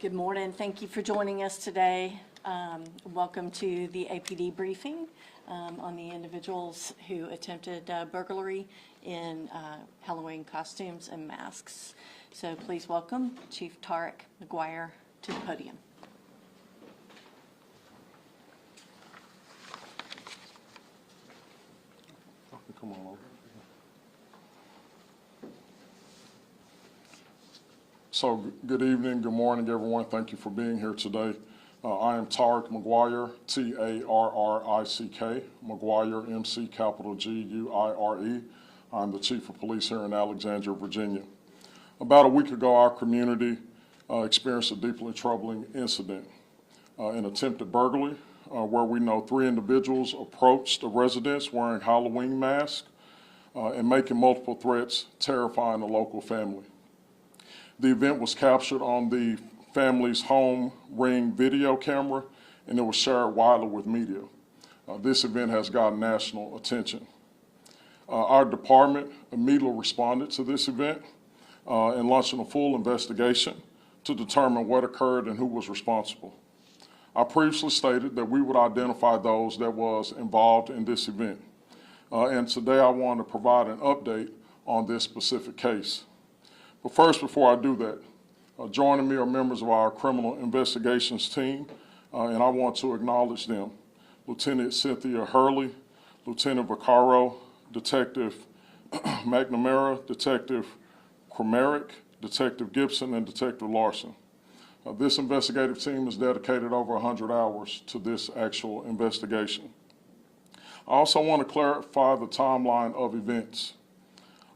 Good morning. Thank you for joining us today. Welcome to the APD briefing on the individuals who attempted burglary in Halloween costumes and masks. So please welcome Chief Tarek McGuire to the podium. Come on over. So good evening, good morning, everyone. Thank you for being here today. I am Tarek McGuire, T-A-R-R-I-C-K, McGuire, M-C, capital G-U-I-R-E. I'm the Chief of Police here in Alexandria, Virginia. About a week ago, our community experienced a deeply troubling incident, an attempted burglary, where we know 3 individuals approached a residence wearing Halloween masks and making multiple threats, terrifying the local family. The event was captured on the family's home Ring video camera, and it was shared widely with media. This event has gotten national attention. Our department immediately responded to this event and launched a full investigation to determine what occurred and who was responsible. I previously stated that we would identify those that was involved in this event. And today I want to provide an update on this specific case. But first, before I do that, joining me are members of our criminal investigations team, and I want to acknowledge them. Lieutenant Cynthia Hurley, Lieutenant Vaccaro, Detective McNamara, Detective Kramerick, Detective Gibson, and Detective Larson. This investigative team has dedicated over 100 hours to this actual investigation. I also want to clarify the timeline of events.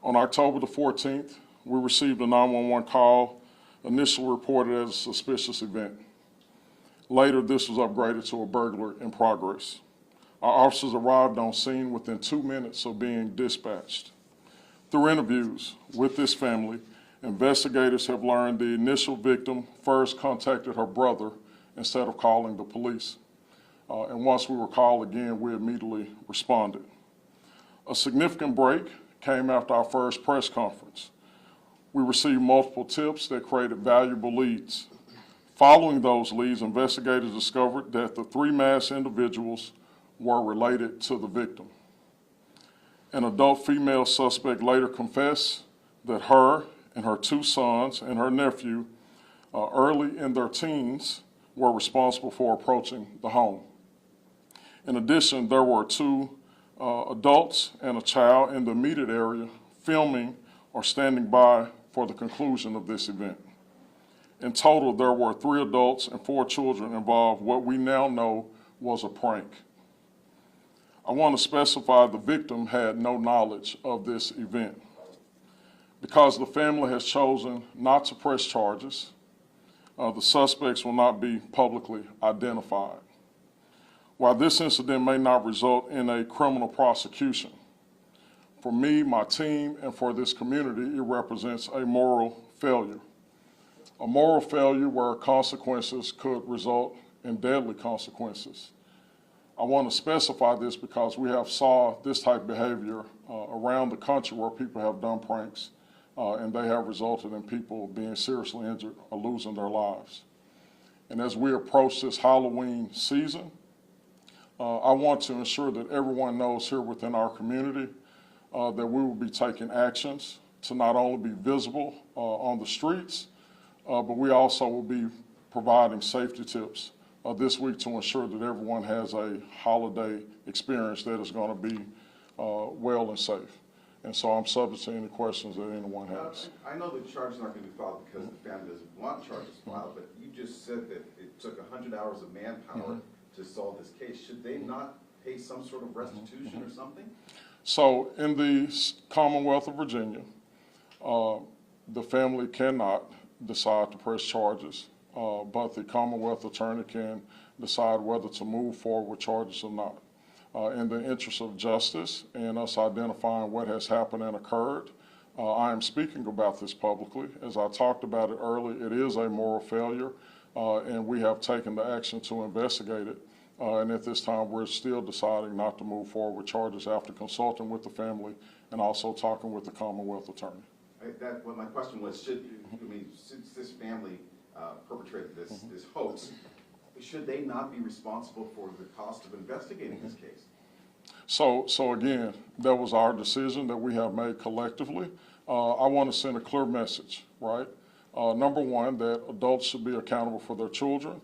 On October the 14th, we received a 911 call, initially reported as a suspicious event. Later, this was upgraded to a burglary in progress. Our officers arrived on scene within 2 minutes of being dispatched. Through interviews with this family, investigators have learned the initial victim first contacted her brother instead of calling the police. And once we were called again, we immediately responded. A significant break came after our first press conference. We received multiple tips that created valuable leads. Following those leads, investigators discovered that the 3 masked individuals were related to the victim. An adult female suspect later confessed that her and her 2 sons and her nephew, early in their teens, were responsible for approaching the home. In addition, there were 2 adults and a child in the immediate area filming or standing by for the conclusion of this event. In total, there were 3 adults and 4 children involved, what we now know was a prank. I want to specify the victim had no knowledge of this event. Because the family has chosen not to press charges, the suspects will not be publicly identified. While this incident may not result in a criminal prosecution, for me, my team, and for this community, it represents a moral failure. A moral failure where consequences could result in deadly consequences. I want to specify this because we have saw this type of behavior around the country where people have done pranks and they have resulted in people being seriously injured or losing their lives. And as we approach this Halloween season, I want to ensure that everyone knows here within our community that we will be taking actions to not only be visible on the streets, but we also will be providing safety tips this week to ensure that everyone has a holiday experience that is going to be well and safe. And so I'm subject to any questions that anyone has. I know the charges aren't going to be filed because the family doesn't want charges filed, but you just said that it took 100 hours of manpower to solve this case. Should they not pay some sort of restitution or something? So in the Commonwealth of Virginia, the family cannot decide to press charges, but the Commonwealth attorney can decide whether to move forward with charges or not. In the interest of justice and us identifying what has happened and occurred, I am speaking about this publicly. As I talked about it earlier, it is a moral failure, and we have taken the action to investigate it. And at this time, we're still deciding not to move forward with charges after consulting with the family and also talking with the Commonwealth attorney. My question was, since this family perpetrated this hoax, should they not be responsible for the cost of investigating this case? So again, that was our decision that we have made collectively. I want to send a clear message, right? Number one, that adults should be accountable for their children.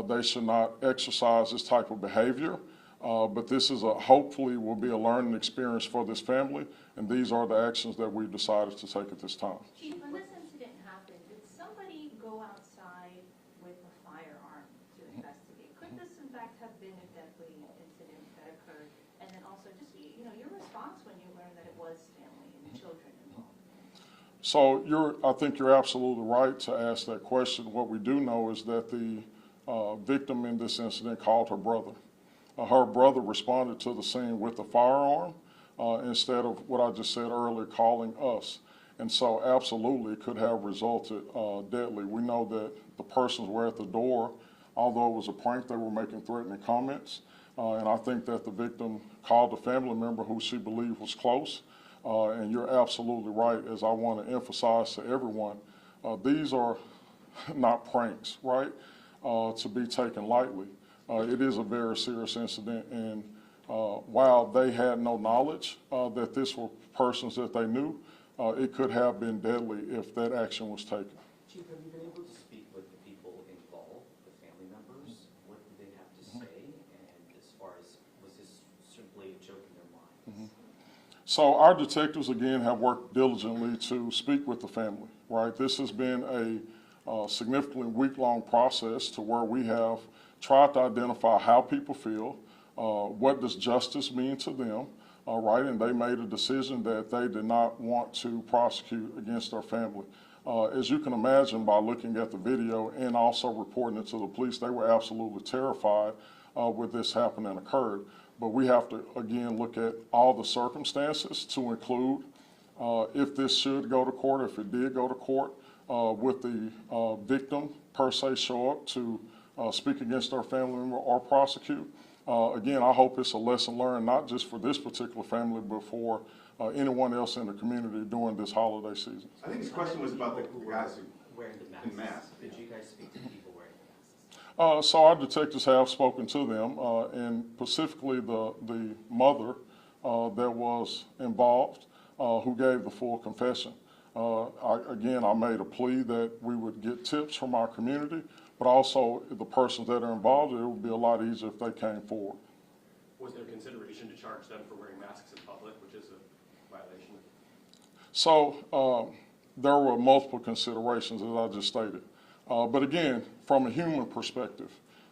They should not exercise this type of behavior. But this is hopefully will be a learning experience for this family, and these are the actions that we've decided to take at this time. Chief, when this incident happened, did somebody go outside with a firearm to investigate? Could this in fact have been a deadly incident that occurred? And then also just, your response when you learned that it was family and children involved? So I think you're absolutely right to ask that question. What we do know is that the victim in this incident called her brother. Her brother responded to the scene with a firearm instead of what I just said earlier, calling us. And so absolutely it could have resulted deadly. We know that the persons were at the door. Although it was a prank, they were making threatening comments. And I think that the victim called a family member who she believed was close. And you're absolutely right, as I want to emphasize to everyone, these are not pranks, right, to be taken lightly. It is a very serious incident, and while they had no knowledge that this were persons that they knew, it could have been deadly if that action was taken. Chief, have you been able to speak with the people involved, the family members? What did they have to say? And as far as, was this simply a joke in their minds? So our detectives, again, have worked diligently to speak with the family, right? This has been a significantly week-long process to where we have tried to identify how people feel, what does justice mean to them, right? And they made a decision that they did not want to prosecute against their family. As you can imagine by looking at the video and also reporting it to the police, they were absolutely terrified with this happening occurred. But we have to, again, look at all the circumstances to include if this should go to court, if it did go to court, would the victim per se show up to speak against our family member or prosecute. Again, I hope it's a lesson learned, not just for this particular family, but for anyone else in the community during this holiday season. I think this question was about the guys who Wearing the in masks. Did you guys speak to people wearing the masks? So our detectives have spoken to them, and specifically the mother that was involved, who gave the full confession. I made a plea that we would get tips from our community, but also the persons that are involved, it would be a lot easier if they came forward. Was there consideration to charge them for wearing masks in public, which is a violation? So there were multiple considerations, as I just stated. But again, from a human perspective,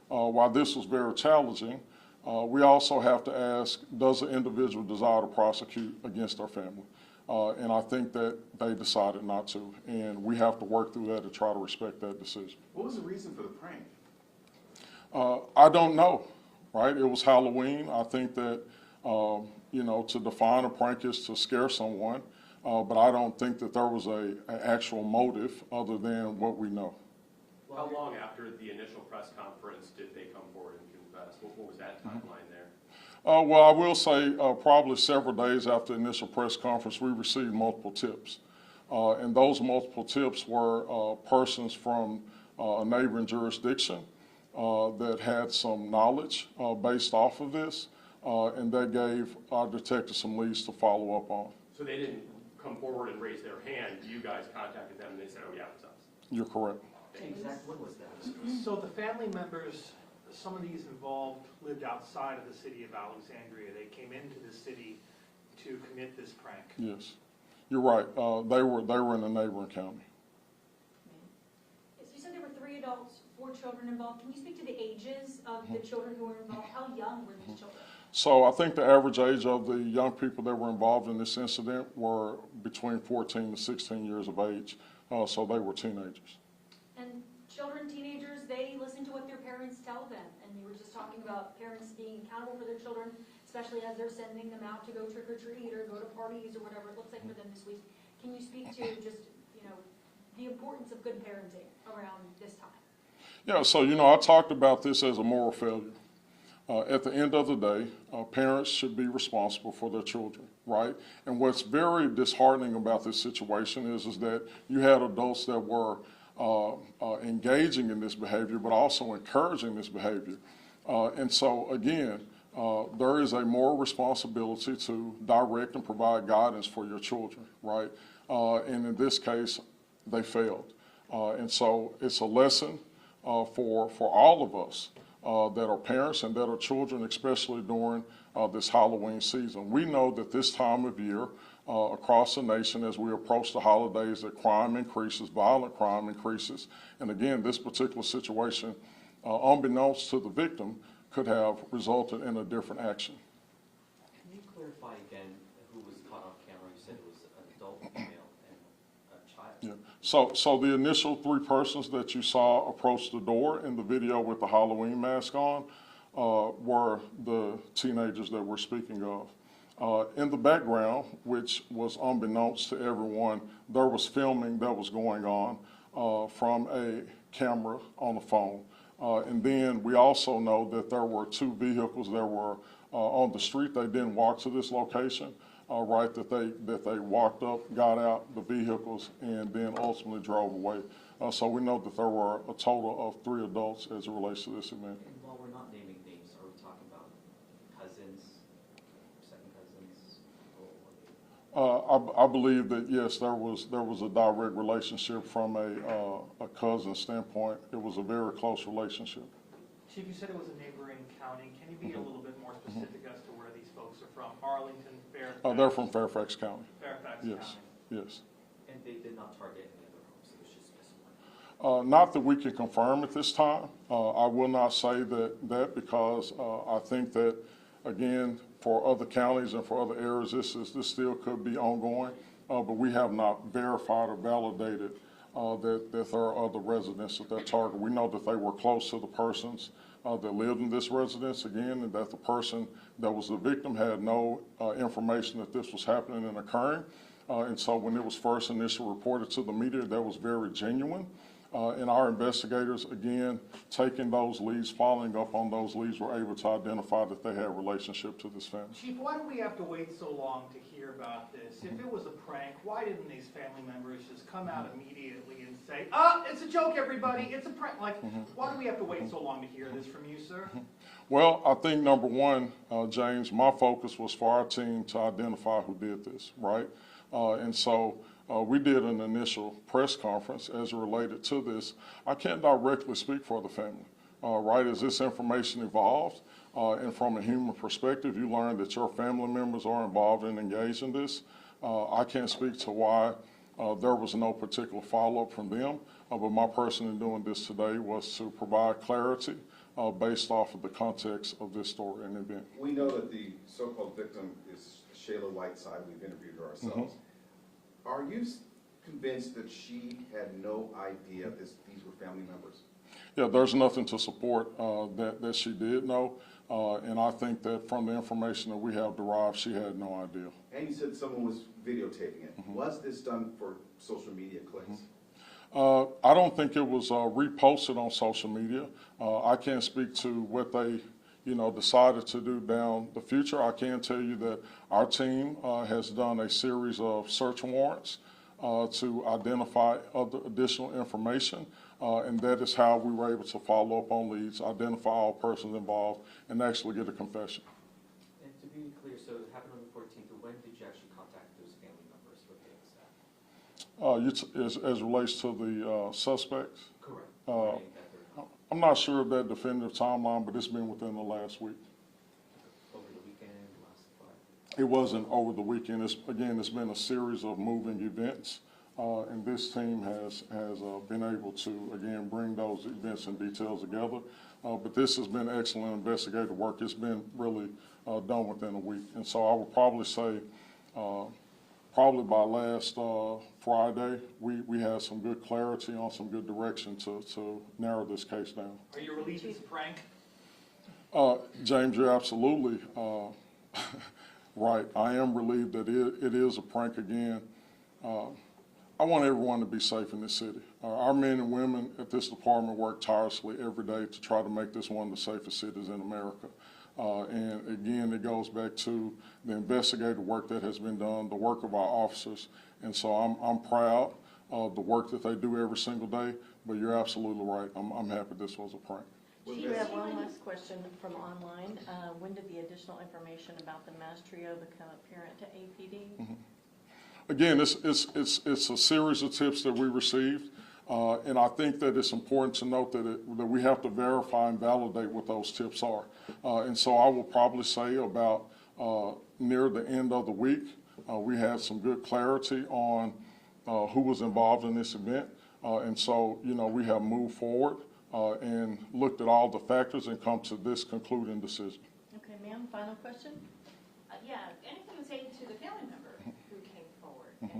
while this was very challenging, we also have to ask, does the individual desire to prosecute against our family? And I think that they decided not to, and we have to work through that to try to respect that decision. What was the reason for the prank? I don't know, right? It was Halloween. I think that, to define a prank is to scare someone, but I don't think that there was an actual motive other than what we know. How long after the initial press conference did they come forward and confess? What was that timeline there? Well, I will say probably several days after the initial press conference, we received multiple tips. And those multiple tips were persons from a neighboring jurisdiction that had some knowledge based off of this, and that gave our detectives some leads to follow up on. So they didn't come forward and raise their hand. You guys contacted them and they said, oh, yeah, it's us. You're correct. Exactly, what was that? So the family members, some of these involved lived outside of the city of Alexandria. They came into the city to commit this prank. Yes, you're right. They were in a neighboring county. Yes, you said there were 3 adults, 4 children involved. Can you speak to the ages of the children who were involved? How young were these children? So I think the average age of the young people that were involved in this incident were between 14 to 16 years of age. So they were teenagers. And children, teenagers, they listen to what their parents tell them. And you were just talking about parents being accountable for their children, especially as they're sending them out to go trick or treat or go to parties or whatever it looks like for them this week. Can you speak to just, the importance of good parenting around this time? Yeah, so I talked about this as a moral failure. At the end of the day, parents should be responsible for their children, right? And what's very disheartening about this situation is that you had adults that were engaging in this behavior, but also encouraging this behavior. And so, again, there is a moral responsibility to direct and provide guidance for your children, right? And in this case, they failed. And so it's a lesson for all of us that are parents and that are children, especially during this Halloween season. We know that this time of year, across the nation, as we approach the holidays, that crime increases, violent crime increases. And again, this particular situation, unbeknownst to the victim, could have resulted in a different action. Can you clarify again who was caught on camera? You said it was an adult male and a child. Yeah. So the initial 3 persons that you saw approach the door in the video with the Halloween mask on were the teenagers that we're speaking of. In the background, which was unbeknownst to everyone, there was filming that was going on from a camera on the phone. And then we also know that there were 2 vehicles that were on the street. They didn't walk to this location, right, that they walked up, got out the vehicles, and then ultimately drove away. So we know that there were a total of 3 adults as it relates to this event. And while we're not naming names, are we talking about cousins, second cousins? I believe that, yes, there was a direct relationship from a cousin standpoint. It was a very close relationship. Chief, you said it was a neighboring county. Can you be a little bit more specific as to where these folks are from? Arlington, Fairfax? They're from Fairfax County. Fairfax Yes, County. yes. And they did not target any other homes, it was just this one. Not that we can confirm at this time. I will not say that because I think that, again, for other counties and for other areas, this still could be ongoing, but we have not verified or validated that there are other residents that they're targeting. We know that they were close to the persons that lived in this residence, again, and that the person that was the victim had no information that this was happening and occurring. And so when it was first initially reported to the media, that was very genuine. And our investigators, again, taking those leads, following up on those leads, were able to identify that they had a relationship to this family. Chief, why do we have to wait so long to hear about this? If it was a prank, why didn't these family members just come out immediately and say, it's a joke, everybody, it's a prank? Like, why do we have to wait so long to hear this from you, sir? Well, I think number one, James, my focus was for our team to identify who did this, right? And so we did an initial press conference as it related to this. I can't directly speak for the family, right? As this information evolved, and from a human perspective, you learn that your family members are involved and engaged in this. I can't speak to why there was no particular follow-up from them, but my person in doing this today was to provide clarity based off of the context of this story and event. We know that the so-called victim is Shayla Whiteside. We've interviewed her ourselves. Are you convinced that she had no idea these were family members? Yeah, there's nothing to support that she did know, and I think that from the information that we have derived, she had no idea. And you said someone was videotaping it. Was this done for social media clicks? I don't think it was reposted on social media. I can't speak to what they decided to do down the future. I can tell you that our team has done a series of search warrants to identify other additional information, and that is how we were able to follow up on leads, identify all persons involved, and actually get a confession. And to be clear, so it happened on the 14th, when did you actually contact those family members? What day was that? As relates to the suspects? Correct. I'm not sure of that definitive timeline, but it's been within the last week. Over the weekend, last Friday? It wasn't over the weekend. It's been a series of moving events, and this team has been able to, again, bring those events and details together. But this has been excellent investigative work. It's been really done within a week. And so I would probably say, probably by last Friday, we had some good clarity on some good direction to narrow this case down. Are you relieved it's a prank? James, you're absolutely right. I am relieved that it is a prank again. I want everyone to be safe in this city. Our men and women at this department work tirelessly every day to try to make this one of the safest cities in America. And again, it goes back to the investigative work that has been done, the work of our officers. And so I'm proud the work that they do every single day. But you're absolutely right. I'm happy this was a prank. We have one last question from online. When did the additional information about the mass trio become apparent to APD? Again, it's a series of tips that we received, and I think that it's important to note that we have to verify and validate what those tips are. And so I will probably say about near the end of the week, we had some good clarity on who was involved in this event. And so, we have moved forward and looked at all the factors and come to this concluding decision. Okay, ma'am, final question? Yeah, anything to say to the family member who came forward and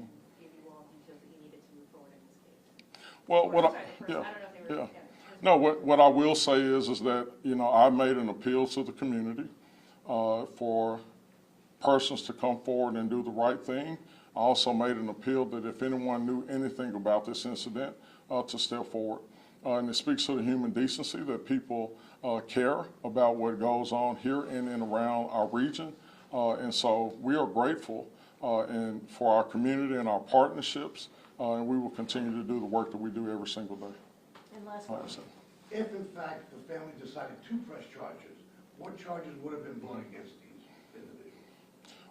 gave you all details that you needed to move forward in this case? Well, Or, what sorry, the person, I don't know if they were. yeah. No, what I will say is that, I made an appeal to the community for persons to come forward and do the right thing. I also made an appeal that if anyone knew anything about this incident, to step forward. And it speaks to the human decency that people care about what goes on here in and around our region. And so we are grateful and for our community and our partnerships, and we will continue to do the work that we do every single day. And last Like I question. said. If in fact the family decided to press charges, what charges would have been brought against these individuals?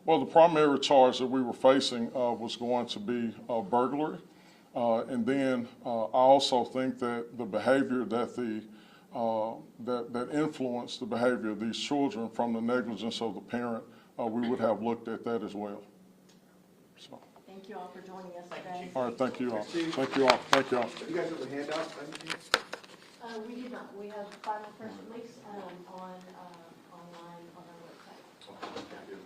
Well, the primary charge that we were facing was going to be burglary. And then I also think that the behavior that that influenced the behavior of these children from the negligence of the parent, we would have looked at that as well. So, Thank you all for joining us today. all right, thank you all. Thank you all. Thank you all. You guys have a handout, by any chance? We do not. We have final press release online on our website. Thank you.